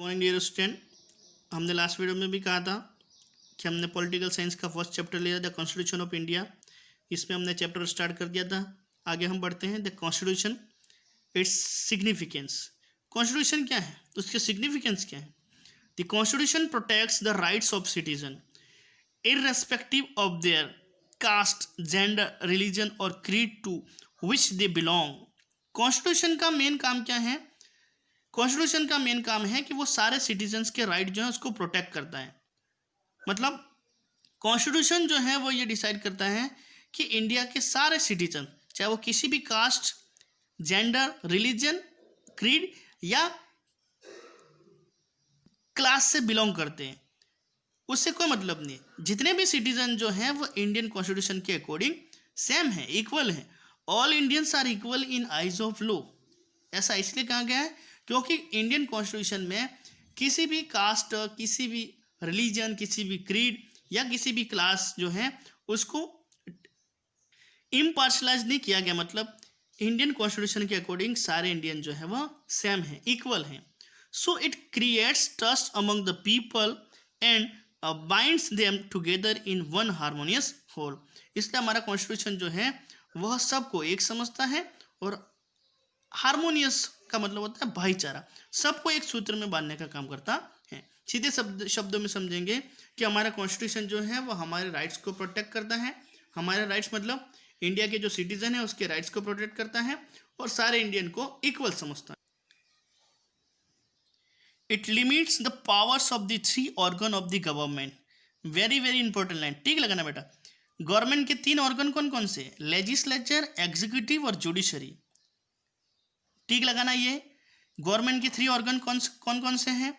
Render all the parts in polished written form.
Morning dear student, हमने last video में भी कहा था कि हमने पॉलिटिकल साइंस का फर्स्ट चैप्टर लिया था, द कॉन्स्टिट्यूशन ऑफ इंडिया। इसमें हमने चैप्टर स्टार्ट कर दिया था। आगे हम बढ़ते हैं, the constitution, its significance. Constitution क्या है, उसके सिग्निफिकेंस क्या है? The constitution protects the rights of citizen irrespective of their caste, gender, religion और creed to which they belong। Constitution का मेन काम क्या है? कॉन्स्टिट्यूशन का मेन काम है कि वो सारे सिटीजन्स के राइट जो है उसको प्रोटेक्ट करता है। मतलब कॉन्स्टिट्यूशन जो है वो ये डिसाइड करता है कि इंडिया के सारे सिटीजन, चाहे वो किसी भी कास्ट, जेंडर, रिलीजन, क्रीड या क्लास से बिलोंग करते हैं, उससे कोई मतलब नहीं है। जितने भी सिटीजन जो हैं वो इंडियन कॉन्स्टिट्यूशन के अकॉर्डिंग सेम है, इक्वल है। All Indians are equal in eyes of law. ऐसा इसलिए कहा गया है क्योंकि इंडियन कॉन्स्टिट्यूशन में किसी भी कास्ट, किसी भी रिलीजन, किसी भी क्रीड या किसी भी क्लास जो है उसको इम्पार्शलाइज नहीं किया गया। मतलब इंडियन कॉन्स्टिट्यूशन के अकॉर्डिंग सारे इंडियन जो है वह सेम है, इक्वल है। So it creates trust among the people and binds them together in one harmonious whole. इसलिए हमारा कॉन्स्टिट्यूशन जो है वह सबको एक समझता है, और हार्मोनियस का मतलब होता है भाईचारा, सबको एक सूत्र में बांधने का काम करता है। सीधे शब्दों में समझेंगे कि हमारा कॉन्स्टिट्यूशन जो है वो हमारे राइट्स को प्रोटेक्ट करता है। हमारे राइट्स मतलब इंडिया के जो सिटीजन है उसके राइट्स को प्रोटेक्ट करता है और सारे इंडियन को इक्वल समझता है। It limits the powers of the three organ of the government. Very very important line, ठीक लगाना बेटा। गवर्नमेंट के तीन ऑर्गन कौन कौन से? लेजिस्लेचर, एग्जीक्यूटिव और जुडिशरी। ठीक लगाना। ये गवर्नमेंट के थ्री ऑर्गन कौन कौन से हैं?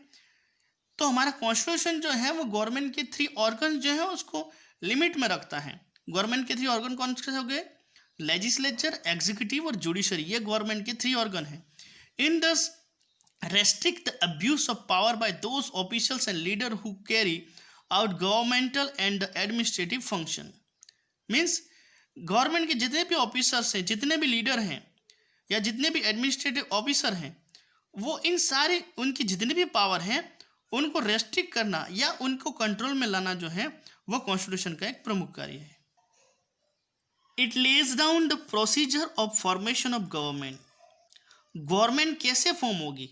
तो हमारा कॉन्स्टिट्यूशन जो है वो गवर्नमेंट के थ्री ऑर्गन जो है उसको लिमिट में रखता है। गवर्नमेंट के थ्री ऑर्गन कौन से हो गए? लेजिस्लेचर, एग्जीक्यूटिव और जुडिशरी, ये गवर्नमेंट के थ्री ऑर्गन हैं। इन दस restrict the abuse of power by those officials and leaders who carry out governmental and the administrative function। Means government के जितने भी ऑफिसर्स हैं, जितने भी लीडर हैं या जितने भी एडमिनिस्ट्रेटिव ऑफिसर हैं, वो इन सारे उनकी जितने भी पावर हैं उनको रेस्ट्रिक्ट करना या उनको कंट्रोल में लाना जो है वो कॉन्स्टिट्यूशन का एक प्रमुख कार्य है। It lays down the procedure of formation of government. Government कैसे फॉर्म होगी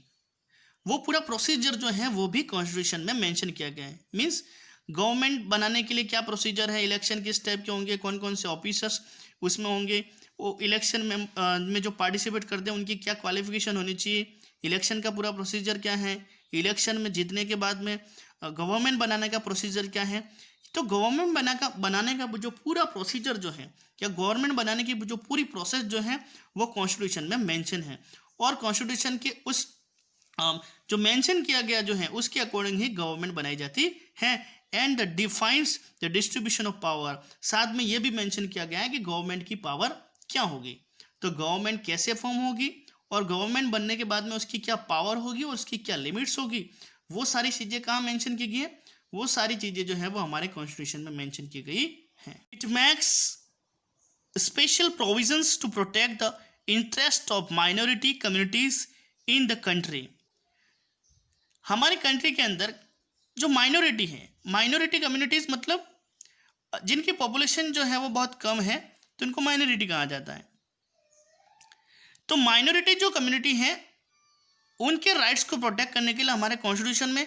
वो पूरा प्रोसीजर जो है वो भी कॉन्स्टिट्यूशन में मेंशन किया गया है। मींस गवर्नमेंट बनाने के लिए क्या प्रोसीजर है, इलेक्शन किस टाइप के होंगे, कौन कौन से ऑफिसर्स उसमें होंगे, वो इलेक्शन में जो पार्टिसिपेट करते हैं उनकी क्या क्वालिफिकेशन होनी चाहिए, इलेक्शन का पूरा प्रोसीजर क्या है, इलेक्शन में जीतने के बाद में गवर्नमेंट बनाने का प्रोसीजर क्या है। तो गवर्नमेंट बनाने का जो पूरा प्रोसीजर जो है या गवर्नमेंट बनाने की जो पूरी प्रोसेस जो है वो कॉन्स्टिट्यूशन में मेंशन है। और कॉन्स्टिट्यूशन के उस जो मेंशन किया गया जो है उसके अकॉर्डिंग ही गवर्नमेंट बनाई जाती है। And defines the distribution of power. साथ में ये भी मेंशन किया गया है कि गवर्नमेंट की पावर क्या होगी, तो गवर्नमेंट कैसे फॉर्म होगी और गवर्नमेंट बनने के बाद में उसकी क्या पावर होगी और उसकी क्या लिमिट्स होगी, वो सारी चीज़ें कहाँ मेंशन की गई है? वो सारी चीज़ें जो है वो हमारे कॉन्स्टिट्यूशन में मेंशन की गई हैं। It makes special provisions to protect the interest of minority communities in the country. हमारी कंट्री के अंदर जो माइनॉरिटी है, माइनॉरिटी कम्युनिटीज मतलब जिनकी पॉपुलेशन जो है वो बहुत कम है, तो उनको माइनॉरिटी कहा जाता है। तो माइनॉरिटी जो कम्युनिटी है उनके राइट्स को प्रोटेक्ट करने के लिए हमारे कॉन्स्टिट्यूशन में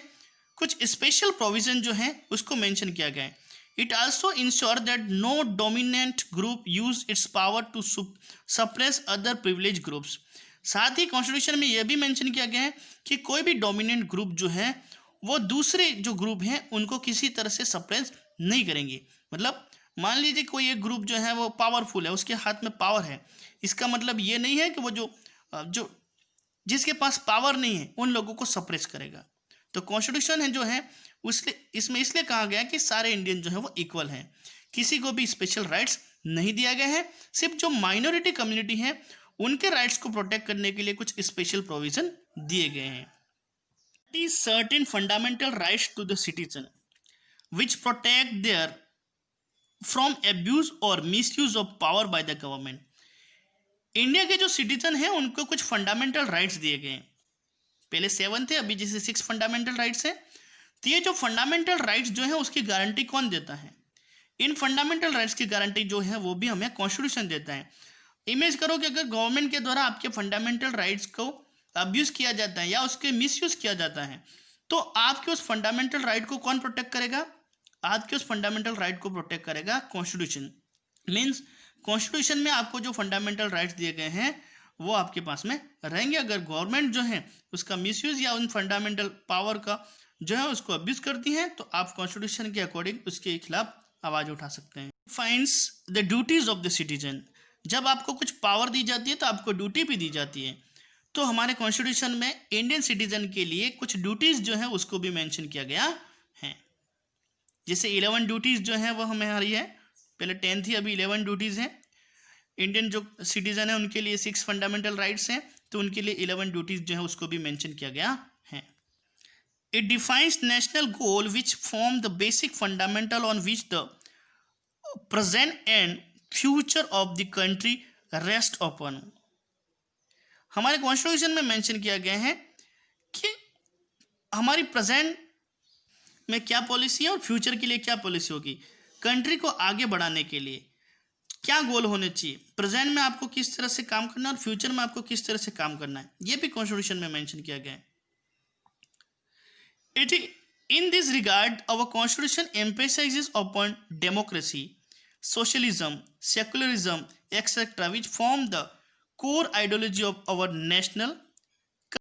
कुछ स्पेशल प्रोविजन जो है उसको मेंशन किया गया है। It also ensure that no dominant group use its power to suppress other privilege groups. साथ ही कॉन्स्टिट्यूशन में यह भी मेंशन किया गया है कि कोई भी डोमिनेंट ग्रुप जो है वो दूसरे जो ग्रुप हैं उनको किसी तरह से सप्रेस नहीं करेंगे। मतलब मान लीजिए कोई एक ग्रुप जो है वो पावरफुल है, उसके हाथ में पावर है, इसका मतलब ये नहीं है कि वो जो जिसके पास पावर नहीं है उन लोगों को सप्रेस करेगा। तो कॉन्स्टिट्यूशन है जो है इसमें इसलिए कहा गया कि सारे इंडियन जो है वो इक्वल हैं, किसी को भी स्पेशल राइट्स नहीं दिया गया है। सिर्फ जो माइनॉरिटी कम्युनिटी है उनके राइट्स को प्रोटेक्ट करने के लिए कुछ स्पेशल प्रोविजन दिए गए हैं। Certain fundamental rights to the citizen which protect their from abuse or misuse of power by the government. India के जो सिटीजन हैं उनको कुछ फंडामेंटल राइट्स दिए गए हैं। पहले 7 थे, अभी जैसे 6 फंडामेंटल राइट्स है। तो ये जो फंडामेंटल राइट्स जो है उसकी गारंटी कौन देता है? इन फंडामेंटल राइट्स की गारंटी जो है वो भी हमें कॉन्स्टिट्यूशन देता है। इमेज करो कि अगर गवर्नमेंट के द्वारा आपके फंडामेंटल राइट्स को अब्यूज किया जाता है या उसके मिसयूज किया जाता है, तो आपके उस फंडामेंटल राइट को कौन प्रोटेक्ट करेगा? आपके उस फंडामेंटल राइट को प्रोटेक्ट करेगा कॉन्स्टिट्यूशन। मीन्स कॉन्स्टिट्यूशन में आपको जो फंडामेंटल राइट्स दिए गए हैं वो आपके पास में रहेंगे। अगर गवर्नमेंट जो है उसका मिसयूज या उन फंडामेंटल पावर का जो है उसको अब्यूज करती है, तो आप कॉन्स्टिट्यूशन के अकॉर्डिंग उसके खिलाफ आवाज उठा सकते हैं। फाइंस the duties of the citizen. जब आपको कुछ पावर दी जाती है तो आपको ड्यूटी भी दी जाती है। तो हमारे कॉन्स्टिट्यूशन में इंडियन सिटीजन के लिए कुछ ड्यूटीज जो है उसको भी मेंशन किया गया है। जैसे 11 ड्यूटीज जो है वो हमारी है, पहले 10 थी, अभी 11 ड्यूटीज हैं। इंडियन जो सिटीजन है उनके लिए 6 फंडामेंटल राइट्स हैं, तो उनके लिए 11 ड्यूटीज जो है उसको भी मेंशन किया गया है। It defines national goal which form the basic fundamental on which the present and future of the country rest upon. हमारे कॉन्स्टिट्यूशन में मेंशन किया गया है कि हमारी प्रेजेंट में क्या पॉलिसी है और फ्यूचर के लिए क्या पॉलिसी होगी। कंट्री को आगे बढ़ाने के लिए क्या गोल होने चाहिए, प्रेजेंट में आपको किस तरह से काम करना है और फ्यूचर में आपको किस तरह से काम करना है, ये भी कॉन्स्टिट्यूशन में मेंशन किया गया है। It in this regard our constitution emphasises upon democracy, socialism, secularism, etc., which form the core ideology of our national